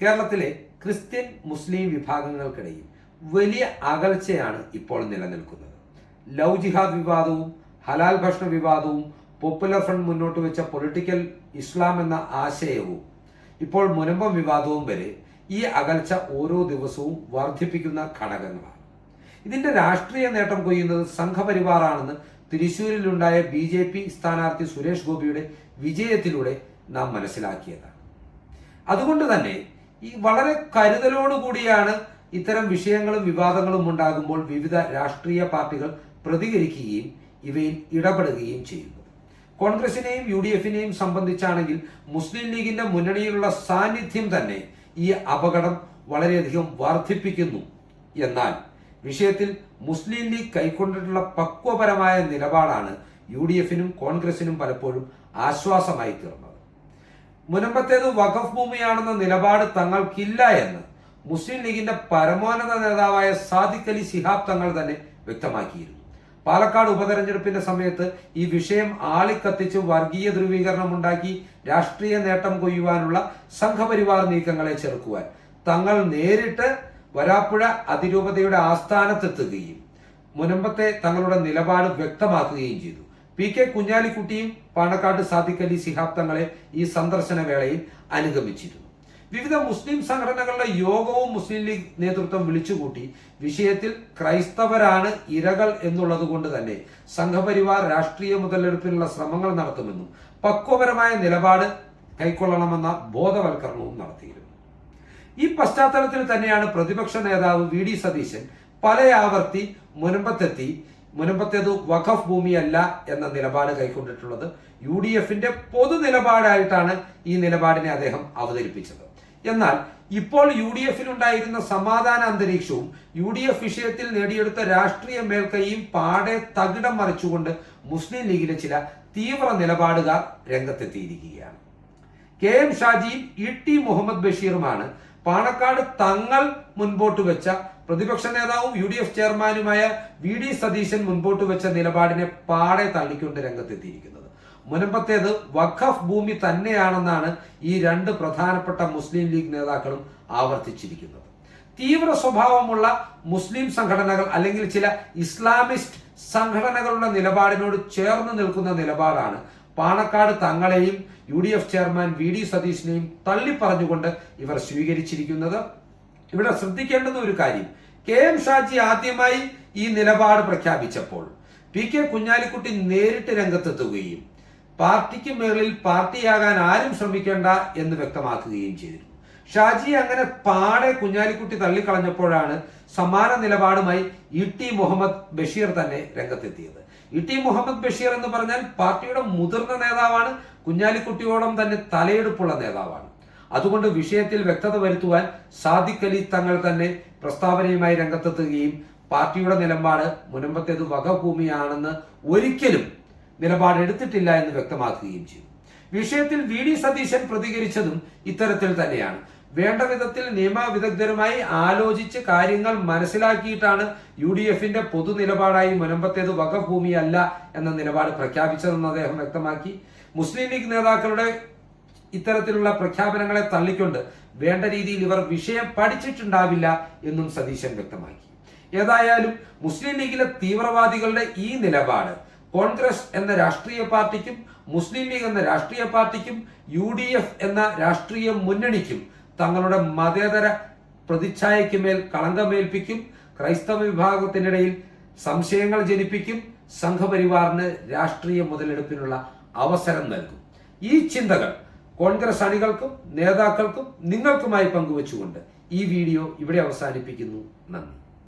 കേരളത്തിലെ ക്രിസ്ത്യൻ മുസ്ലിം വിഭാഗങ്ങൾക്കിടയിൽ വലിയ അകൽച്ചയാണ് ഇപ്പോൾ നിലനിൽക്കുന്നത്. ലവ് ജിഹാദ് വിവാദവും ഹലാൽ ഭക്ഷണ വിവാദവും പോപ്പുലർ ഫ്രണ്ട് മുന്നോട്ട് വെച്ച പൊളിറ്റിക്കൽ ഇസ്ലാം എന്ന ആശയവും ഇപ്പോൾ മുനമ്പം വിവാദവും വരെ ഈ അകൽച്ച ഓരോ ദിവസവും വർദ്ധിപ്പിക്കുന്ന ഘടകങ്ങളാണ്. ഇതിന്റെ രാഷ്ട്രീയ നേട്ടം കൊയ്യുന്നത് സംഘപരിവാറാണെന്ന് തൃശ്ശൂരിലുണ്ടായ BJP സ്ഥാനാർത്ഥി സുരേഷ് ഗോപിയുടെ വിജയത്തിലൂടെ നാം മനസ്സിലാക്കിയതാണ്. അതുകൊണ്ട് തന്നെ ഈ വളരെ കരുതലോടുകൂടിയാണ് ഇത്തരം വിഷയങ്ങളും വിവാദങ്ങളും ഉണ്ടാകുമ്പോൾ വിവിധ രാഷ്ട്രീയ പാർട്ടികൾ പ്രതികരിക്കുകയും ഇവയിൽ ഇടപെടുകയും ചെയ്യുന്നത്. കോൺഗ്രസിനെയും UDFനെയും സംബന്ധിച്ചാണെങ്കിൽ മുസ്ലിം ലീഗിന്റെ മുന്നണിയിലുള്ള സാന്നിധ്യം തന്നെ ഈ അപകടം വളരെയധികം വർദ്ധിപ്പിക്കുന്നു. എന്നാൽ വിഷയത്തിൽ മുസ്ലിം ലീഗ് കൈക്കൊണ്ടിട്ടുള്ള പക്വപരമായ നിലപാടാണ് UDFനും കോൺഗ്രസിനും പലപ്പോഴും ആശ്വാസമായി തീർന്നത്. മുനമ്പത്തേത് വഖഫ് ഭൂമിയാണെന്ന നിലപാട് തങ്ങൾക്കില്ല എന്ന് മുസ്ലിം ലീഗിന്റെ പരമോന്നത നേതാവായ സാദിഖ് അലി ശിഹാബ് തങ്ങൾ തന്നെ വ്യക്തമാക്കിയിരുന്നു. പാലക്കാട് ഉപതെരഞ്ഞെടുപ്പിന്റെ സമയത്ത് ഈ വിഷയം ആളിക്കത്തിച്ച് വർഗീയ ധ്രുവീകരണം ഉണ്ടാക്കി രാഷ്ട്രീയ നേട്ടം കൊയ്യുവാനുള്ള സംഘപരിവാർ നീക്കങ്ങളെ ചെറുക്കുവാൻ തങ്ങൾ നേരിട്ട് വരാപ്പുഴ അതിരൂപതയുടെ ആസ്ഥാനത്തെത്തുകയും മുനമ്പത്തെ തങ്ങളുടെ നിലപാട് വ്യക്തമാക്കുകയും ചെയ്തു. PK കുഞ്ഞാലിക്കുട്ടിയും പാണക്കാട് സാദിഖ് അലി ശിഹാബ് തങ്ങളെ ഈ സന്ദർശന വേളയിൽ അനുഗമിച്ചിരുന്നു. വിവിധ മുസ്ലിം സംഘടനകളുടെ യോഗവും മുസ്ലിം ലീഗ് നേതൃത്വം വിളിച്ചുകൂട്ടി വിഷയത്തിൽ ക്രൈസ്തവരാണ് ഇരകൾ എന്നുള്ളത് കൊണ്ട് തന്നെ സംഘപരിവാർ രാഷ്ട്രീയ മുതലെടുപ്പിനുള്ള ശ്രമങ്ങൾ നടത്തുമെന്നും പക്വപരമായ നിലപാട് കൈക്കൊള്ളണമെന്ന ബോധവൽക്കരണവും നടത്തിയിരുന്നു. ഈ പശ്ചാത്തലത്തിൽ തന്നെയാണ് പ്രതിപക്ഷ നേതാവ് VD സതീശൻ പലയാവർത്തി മുനമ്പത്തെത്തി മുനമ്പത്തേത് വഖഫ് ഭൂമിയല്ല എന്ന നിലപാട് കൈക്കൊണ്ടിട്ടുള്ളത്. UDFന്റെ പൊതു നിലപാടായിട്ടാണ് ഈ നിലപാടിനെ അദ്ദേഹം അവതരിപ്പിച്ചത്. എന്നാൽ ഇപ്പോൾ UDFനുണ്ടായിരുന്ന സമാധാന അന്തരീക്ഷവും UDF വിഷയത്തിൽ നേടിയെടുത്ത രാഷ്ട്രീയ മേൽക്കൈയും പാടെ തകിടം മറിച്ചുകൊണ്ട് മുസ്ലിം ലീഗിലെ ചില തീവ്ര നിലപാടുകാർ രംഗത്തെത്തിയിരിക്കുകയാണ്. KM ഷാജിയും ET മുഹമ്മദ് ബഷീറുമാണ് പാണക്കാട് തങ്ങൾ മുൻപോട്ട് വെച്ച പ്രതിപക്ഷ നേതാവും UDF ചെയർമാനുമായ VD സതീശൻ മുൻപോട്ട് വെച്ച നിലപാടിനെ പാടെ തള്ളിക്കൊണ്ട് രംഗത്തെത്തിയിരിക്കുന്നത്. മുനമ്പത്തേത് വഖഫ് ഭൂമി തന്നെയാണെന്നാണ് ഈ രണ്ട് പ്രധാനപ്പെട്ട മുസ്ലിം ലീഗ് നേതാക്കളും ആവർത്തിച്ചിരിക്കുന്നത്. തീവ്ര സ്വഭാവമുള്ള മുസ്ലിം സംഘടനകൾ അല്ലെങ്കിൽ ചില ഇസ്ലാമിസ്റ്റ് സംഘടനകളുടെ നിലപാടിനോട് ചേർന്ന് നിൽക്കുന്ന നിലപാടാണ് പാണക്കാട് തങ്ങളെയും UDF ചെയർമാൻ VD സതീശനെയും തള്ളിപ്പറഞ്ഞുകൊണ്ട് ഇവർ സ്വീകരിച്ചിരിക്കുന്നത്. ഇവിടെ ശ്രദ്ധിക്കേണ്ടുന്ന ഒരു കാര്യം, KM ഷാജി ആദ്യമായി ഈ നിലപാട് പ്രഖ്യാപിച്ചപ്പോൾ PK കുഞ്ഞാലിക്കുട്ടി നേരിട്ട് രംഗത്തെത്തുകയും പാർട്ടിക്ക് മേളിൽ പാർട്ടിയാകാൻ ആരും ശ്രമിക്കേണ്ട എന്ന് വ്യക്തമാക്കുകയും ചെയ്തിരുന്നു. ഷാജി അങ്ങനെ പാടെ കുഞ്ഞാലിക്കുട്ടി തള്ളിക്കളഞ്ഞപ്പോഴാണ് സമാന നിലപാടുമായി ET മുഹമ്മദ് ബഷീർ തന്നെ രംഗത്തെത്തിയത്. ET മുഹമ്മദ് ബഷീർ എന്ന് പറഞ്ഞാൽ പാർട്ടിയുടെ മുതിർന്ന നേതാവാണ്, കുഞ്ഞാലിക്കുട്ടിയോളം തന്നെ തലയെടുപ്പുള്ള നേതാവാണ്. അതുകൊണ്ട് വിഷയത്തിൽ വ്യക്തത വരുത്തുവാൻ സാദിഖ് അലി തങ്ങൾ തന്നെ പ്രസ്താവനയുമായി രംഗത്തെത്തുകയും പാർട്ടിയുടെ നിലപാട് മുനമ്പത്തേത് വഖഫ് ഭൂമിയാണെന്ന് ഒരിക്കലും നിലപാടെടുത്തിട്ടില്ല എന്ന് വ്യക്തമാക്കുകയും ചെയ്തു. വിഷയത്തിൽ VD സതീശൻ പ്രതികരിച്ചതും ഇത്തരത്തിൽ തന്നെയാണ്. വേണ്ട വിധത്തിൽ നിയമവിദഗ്ധരുമായി ആലോചിച്ച് കാര്യങ്ങൾ മനസ്സിലാക്കിയിട്ടാണ് UDFന്റെ പൊതു നിലപാടായി മുനമ്പത്തേത് വഖഫ് ഭൂമിയല്ല എന്ന നിലപാട് പ്രഖ്യാപിച്ചതെന്ന് അദ്ദേഹം വ്യക്തമാക്കി. മുസ്ലിം ലീഗ് നേതാക്കളുടെ ഇത്തരത്തിലുള്ള പ്രഖ്യാപനങ്ങളെ തള്ളിക്കൊണ്ട് വേണ്ട രീതിയിൽ ഇവർ വിഷയം പഠിച്ചിട്ടുണ്ടാവില്ല എന്നും സതീശൻ വ്യക്തമാക്കി. ഏതായാലും മുസ്ലിം ലീഗിലെ തീവ്രവാദികളുടെ ഈ നിലപാട് കോൺഗ്രസ് എന്ന രാഷ്ട്രീയ പാർട്ടിക്കും മുസ്ലിം ലീഗ് എന്ന രാഷ്ട്രീയ പാർട്ടിക്കും UDF എന്ന രാഷ്ട്രീയ മുന്നണിക്കും തങ്ങളുടെ മതേതര പ്രതിച്ഛായയ്ക്ക് മേൽ കളങ്കമേൽപ്പിക്കും, ക്രൈസ്തവ വിഭാഗത്തിനിടയിൽ സംശയങ്ങൾ ജനിപ്പിക്കും, സംഘപരിവാറിന് രാഷ്ട്രീയ മുതലെടുപ്പിനുള്ള അവസരം നൽകും. ഈ ചിന്തകൾ കോൺഗ്രസ് അണികൾക്കും നേതാക്കൾക്കും നിങ്ങൾക്കുമായി പങ്കുവച്ചുകൊണ്ട് ഈ വീഡിയോ ഇവിടെ അവസാനിപ്പിക്കുന്നു. നന്ദി.